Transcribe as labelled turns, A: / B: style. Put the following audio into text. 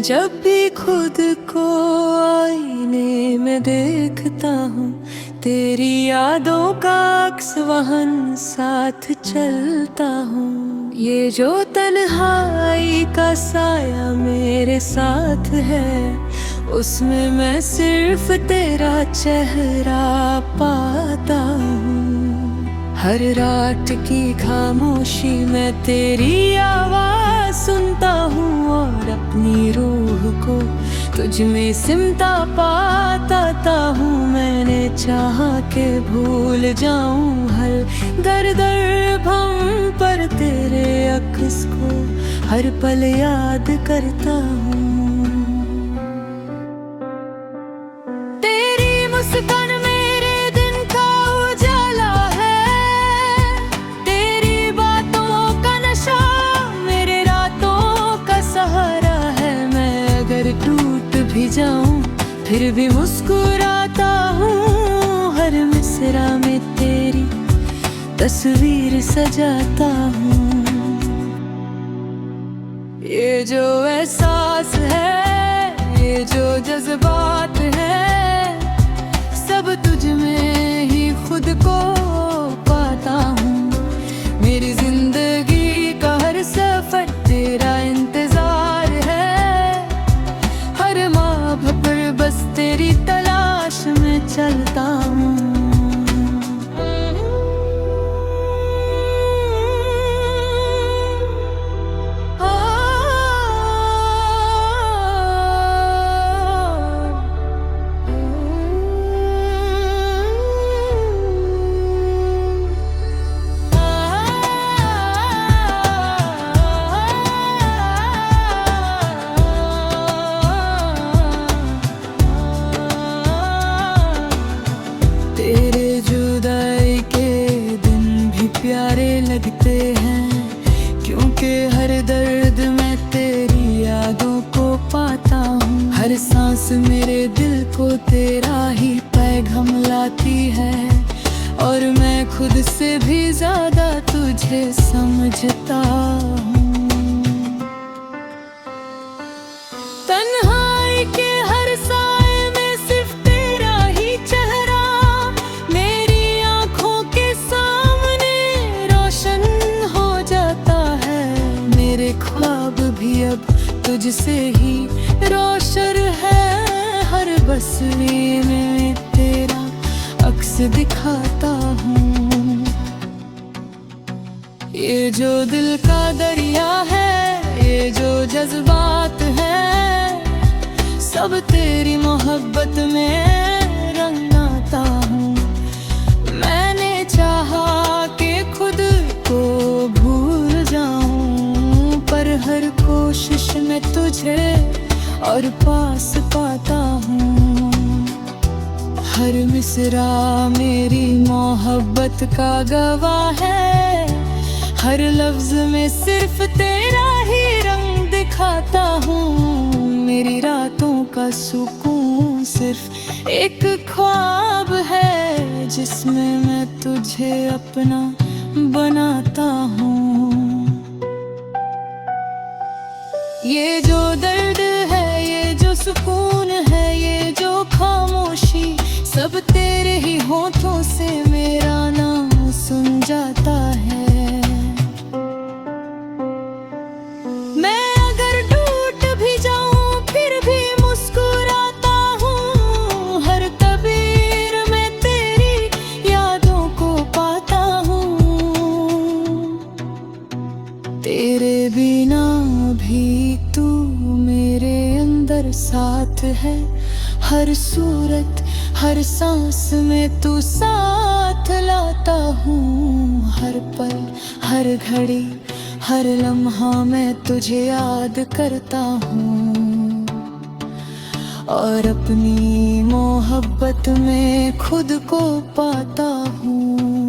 A: जब भी खुद को आईने में देखता हूँ, तेरी यादों का अक्स वहन साथ चलता हूँ। ये जो तन्हाई का साया मेरे साथ है, उसमें मैं सिर्फ तेरा चेहरा पाता हूँ। हर रात की खामोशी में तेरी आवाज़ सुनता हूँ और अपनी रूह को तुझ में सिमटा पाता हूँ। मैंने चाहा के भूल जाऊँ हर दर्द भम, पर तेरे अक्स को हर पल याद करता हूँ। तेरी मुस्कान मेरे दिन का उजाला है, तेरी बातों का नशा मेरे रातों का सहारा है। मैं अगर टूट भी जाऊं फिर भी मुस्कुराता हूँ, हर मिसरा में तेरी तस्वीर सजाता हूँ। ये जो एहसास है, ये जो जज्बात है, सब तुझ में ही खुद को पाता हूँ। मेरी जिंदगी का हर सफर तेरा इंतजार है, हर माह पर बस तेरी तलाश में चलता हूँ। तेरे जुदाई के दिन भी प्यारे लगते हैं, क्योंकि हर दर्द में तेरी यादों को पाता हूँ। हर सांस मेरे दिल को तेरा ही पैगाम लाती है, और मैं खुद से भी ज्यादा तुझे समझता हूँ। तन्हाई के हर साए में सिर्फ तेरा ही चेहरा मेरी आंखों के सामने रोशन हो जाता है। मेरे ख्वाब भी अब तुझसे ही रोशन है, हर बसने में तेरा अक्स दिखाता हूँ। ये जो दिल का दरिया है, ये जो जज्बात है, सब तेरी मोहब्बत में रंगाता हूँ। मैंने चाहा कि खुद को भूल जाऊं, पर हर कोशिश में तुझे और पास पाता हूँ। हर मिसरा मेरी मोहब्बत का गवाह है, हर लफ्ज में सिर्फ तेरा ही रंग दिखाता हूँ। मेरी रातों का सुकून सिर्फ एक ख्वाब है, जिसमें मैं तुझे अपना बनाता हूँ। ये जो दर्द है, ये जो सुकून है, ये जो खामोशी, सब तेरे ही होठों से मेरा नाम सुन जाता है। मैं अगर टूट भी जाऊं फिर भी मुस्कुराता हूँ, हर तबीर में तेरी यादों को पाता हूँ। तेरे बिना भी तू मेरे अंदर साथ है, हर सूरत हर सांस में तू साथ लाता हूँ। हर पल हर घड़ी हर लम्हा मैं तुझे याद करता हूँ, और अपनी मोहब्बत में खुद को पाता हूँ।